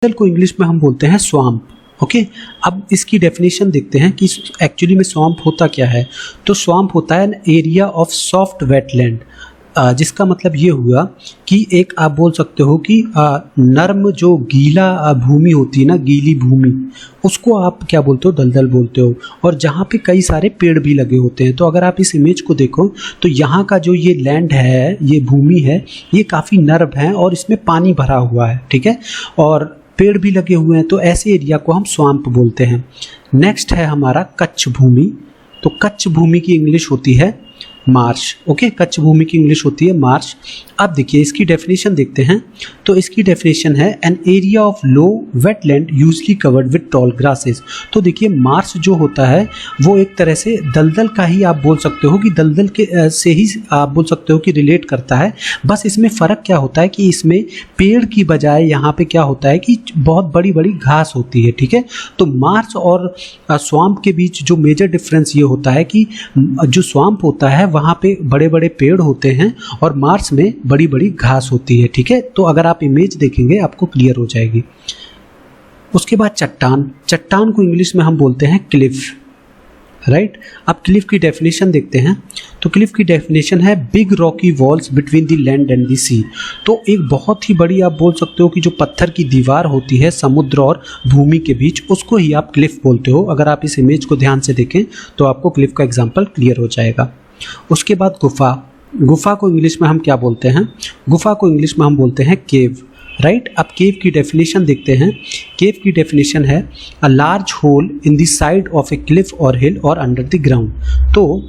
दलदल को इंग्लिश में हम बोलते हैं स्वैम्प। ओके, अब इसकी डेफिनेशन देखते हैं कि एक्चुअली में स्वैम्प होता क्या है। तो स्वैम्प होता है an area of soft wetland, जिसका मतलब ये हुआ कि एक आप बोल सकते हो कि नर्म जो गीला भूमि होती है ना, गीली भूमि, उसको आप क्या बोलते हो, दलदल बोलते हो। और जहाँ पे कई सारे पेड़ भी लगे होते हैं। तो अगर आप इस इमेज को देखो तो यहाँ का जो ये लैंड है, ये भूमि है, ये काफ़ी नर्म है और इसमें पानी भरा हुआ है, ठीक है, और पेड़ भी लगे हुए हैं। तो ऐसे एरिया को हम स्वैम्प बोलते हैं। नेक्स्ट है हमारा कच्छ भूमि। तो कच्छ भूमि की इंग्लिश होती है मार्श। ओके, कच्छ भूमि की इंग्लिश होती है मार्श। अब देखिए इसकी डेफिनेशन देखते हैं। तो इसकी डेफिनेशन है an area of low wetland usually covered with toll grasses. तो देखिए मार्श जो होता है वो एक तरह से दलदल का ही आप बोल सकते हो कि दलदल के से ही आप बोल सकते हो कि रिलेट करता है। बस इसमें फ़र्क क्या होता है कि इसमें पेड़ की बजाय यहाँ पे क्या होता है कि बहुत बड़ी बड़ी घास होती है, ठीक है। तो मार्श और स्वैम्प के बीच जो मेजर डिफरेंस ये होता है कि जो स्वैम्प होता है वहाँ पे बड़े बड़े पेड़ होते हैं और मार्श में बड़ी बड़ी घास होती है, ठीक है। तो अगर आप इमेज देखेंगे आपको क्लियर हो जाएगी। उसके बाद चट्टान। चट्टान को इंग्लिश में हम बोलते हैं क्लिफ, राइट। अब क्लिफ की डेफिनेशन देखते हैं। तो क्लिफ की डेफिनेशन है big rocky walls between the land and the sea. तो एक बहुत ही बड़ी आप बोल सकते हो कि जो पत्थर की दीवार होती है समुद्र और भूमि के बीच, उसको ही आप क्लिफ बोलते हो। अगर आप इस इमेज को ध्यान से देखें तो आपको क्लिफ का एग्जाम्पल क्लियर हो जाएगा। उसके बाद गुफा। गुफा को इंग्लिश में हम क्या बोलते हैं? गुफा को इंग्लिश में हम बोलते हैं केव, राइट। अब केव की डेफिनेशन देखते हैं। केव की डेफिनेशन है a large whole in the side of A Cliff और हिल और अंडर द ग्राउंड। तो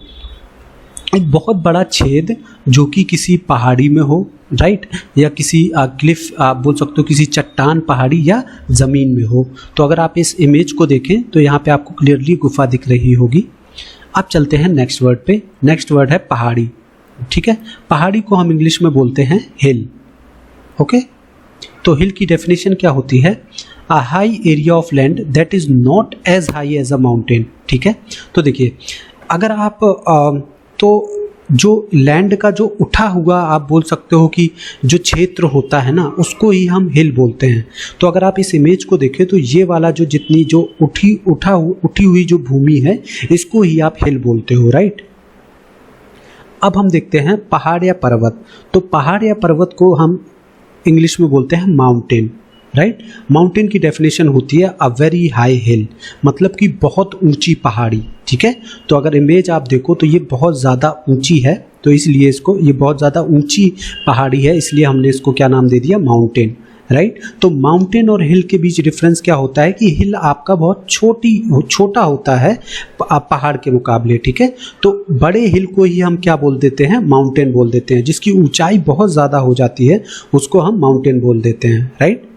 एक बहुत बड़ा छेद जो कि किसी पहाड़ी में हो, राइट, या किसी क्लिफ आप बोल सकते हो किसी चट्टान, पहाड़ी या ज़मीन में हो। तो अगर आप इस इमेज को देखें तो यहाँ पे आपको क्लियरली गुफा दिख रही होगी। अब चलते हैं नेक्स्ट वर्ड पे। नेक्स्ट वर्ड है पहाड़ी, ठीक है। पहाड़ी को हम इंग्लिश में बोलते हैं हिल। ओके, तो हिल की डेफिनेशन क्या होती है? A high area of land that is not as high as a mountain, ठीक है। तो देखिए अगर आप तो जो लैंड का जो उठा हुआ आप बोल सकते हो कि जो क्षेत्र होता है ना, उसको ही हम हिल बोलते हैं। तो अगर आप इस इमेज को देखें तो ये वाला जो जितनी जो उठी हुई जो भूमि है, इसको ही आप हिल बोलते हो, राइट। अब हम देखते हैं पहाड़ या पर्वत। तो पहाड़ या पर्वत को हम इंग्लिश में बोलते हैं माउंटेन, राइट। माउंटेन की डेफिनेशन होती है अ वेरी हाई हिल, मतलब कि बहुत ऊंची पहाड़ी, ठीक है। तो अगर इमेज आप देखो तो ये बहुत ज़्यादा ऊंची है, तो इसलिए इसको, ये बहुत ज़्यादा ऊंची पहाड़ी है, इसलिए हमने इसको क्या नाम दे दिया, माउंटेन, राइट। तो माउंटेन और हिल के बीच डिफरेंस क्या होता है कि हिल आपका बहुत छोटा होता है पहाड़ के मुकाबले, ठीक है। तो बड़े हिल को ही हम क्या बोल देते हैं, माउंटेन बोल देते हैं। जिसकी ऊंचाई बहुत ज़्यादा हो जाती है उसको हम माउंटेन बोल देते हैं, राइट।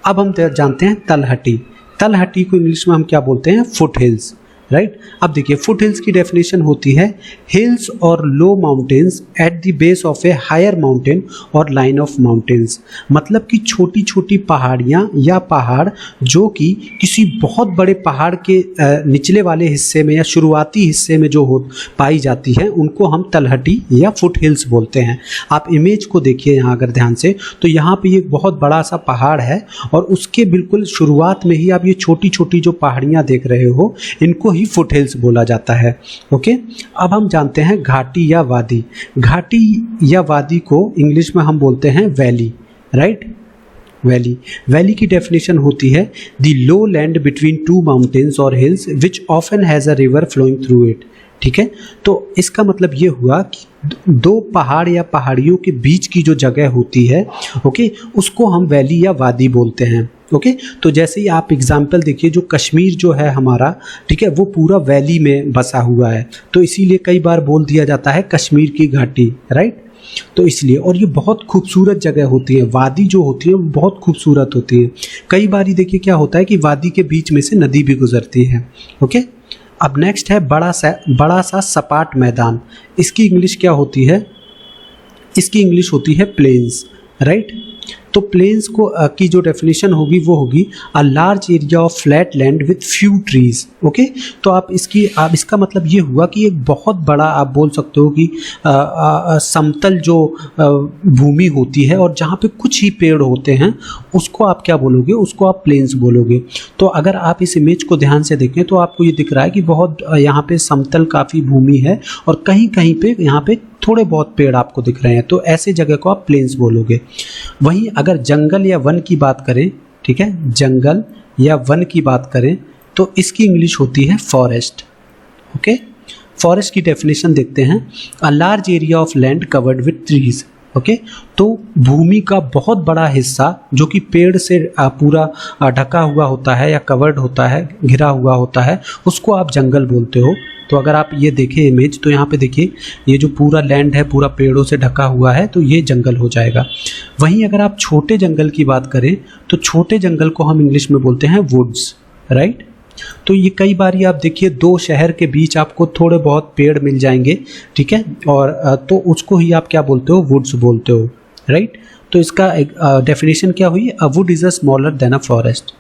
अब हम जानते हैं तलहटी। तलहटी को इंग्लिश में हम क्या बोलते हैं, फुट हिल्स, राइट। अब देखिए फुट हिल्स की डेफिनेशन होती है हिल्स और low mountains at the base of a higher mountain और लाइन ऑफ माउंटेन्स, मतलब कि छोटी छोटी पहाड़ियाँ या पहाड़ जो कि किसी बहुत बड़े पहाड़ के निचले वाले हिस्से में या शुरुआती हिस्से में जो पाई जाती है, उनको हम तलहटी या फुट हिल्स बोलते हैं। आप इमेज को देखिए यहाँ अगर ध्यान से, तो यहाँ पे एक बहुत बड़ा सा पहाड़ है और उसके बिल्कुल शुरुआत में ही आप ये छोटी छोटी जो पहाड़ियाँ देख रहे हो, इनको फुट हिल्स बोला जाता है। ओके, अब हम जानते हैं घाटी या वादी। घाटी या वादी को इंग्लिश में हम बोलते हैं वैली, राइट। वैली की डेफिनेशन होती है the low land between two mountains और hills which often has a river flowing through it, ठीक है। तो इसका मतलब ये हुआ कि दो पहाड़ या पहाड़ियों के बीच की जो जगह होती है, ओके, उसको हम वैली या वादी बोलते हैं। ओके, तो जैसे ही आप एग्जाम्पल देखिए, जो कश्मीर जो है हमारा, ठीक है, वो पूरा वैली में बसा हुआ है, तो इसीलिए कई बार बोल दिया जाता है कश्मीर की घाटी, राइट। तो इसलिए, और ये बहुत खूबसूरत जगह होती है। वादी जो होती है वो बहुत खूबसूरत होती है। कई बार ही देखिए क्या होता है कि वादी के बीच में से नदी भी गुजरती है। ओके, अब नेक्स्ट है बड़ा सा सपाट मैदान। इसकी इंग्लिश क्या होती है? इसकी इंग्लिश होती है प्लेन्स, राइट। तो प्लेन्स को की जो डेफिनेशन होगी वो होगी a large area of flat land with few trees. Okay, तो आप इसका मतलब ये हुआ कि एक बहुत बड़ा आप बोल सकते हो कि समतल जो भूमि होती है और जहाँ पे कुछ ही पेड़ होते हैं उसको आप क्या बोलोगे, उसको आप प्लेन्स बोलोगे। तो अगर आप इस इमेज को ध्यान से देखें तो आपको ये दिख रहा है कि बहुत यहाँ पे समतल काफ़ी भूमि है और कहीं कहीं पे यहाँ पे थोड़े बहुत पेड़ आपको दिख रहे हैं, तो ऐसे जगह को आप प्लेन्स बोलोगे। वहीं अगर जंगल या वन की बात करें, ठीक है, जंगल या वन की बात करें तो इसकी इंग्लिश होती है फॉरेस्ट। ओके, फॉरेस्ट की डेफिनेशन देखते हैं, a large area of land covered with trees. Okay, तो भूमि का बहुत बड़ा हिस्सा जो कि पेड़ से पूरा ढका हुआ होता है या कवर्ड होता है, घिरा हुआ होता है, उसको आप जंगल बोलते हो। तो अगर आप ये देखें इमेज तो यहाँ पे देखिए ये जो पूरा लैंड है पूरा पेड़ों से ढका हुआ है, तो ये जंगल हो जाएगा। वहीं अगर आप छोटे जंगल की बात करें तो छोटे जंगल को हम इंग्लिश में बोलते हैं वुड्स, राइट। तो ये कई बार आप देखिए दो शहर के बीच आपको थोड़े बहुत पेड़ मिल जाएंगे, ठीक है, और तो उसको ही आप क्या बोलते हो, वुड्स बोलते हो, राइट। तो इसका डेफिनेशन क्या हुई, a wood is a smaller than a forest.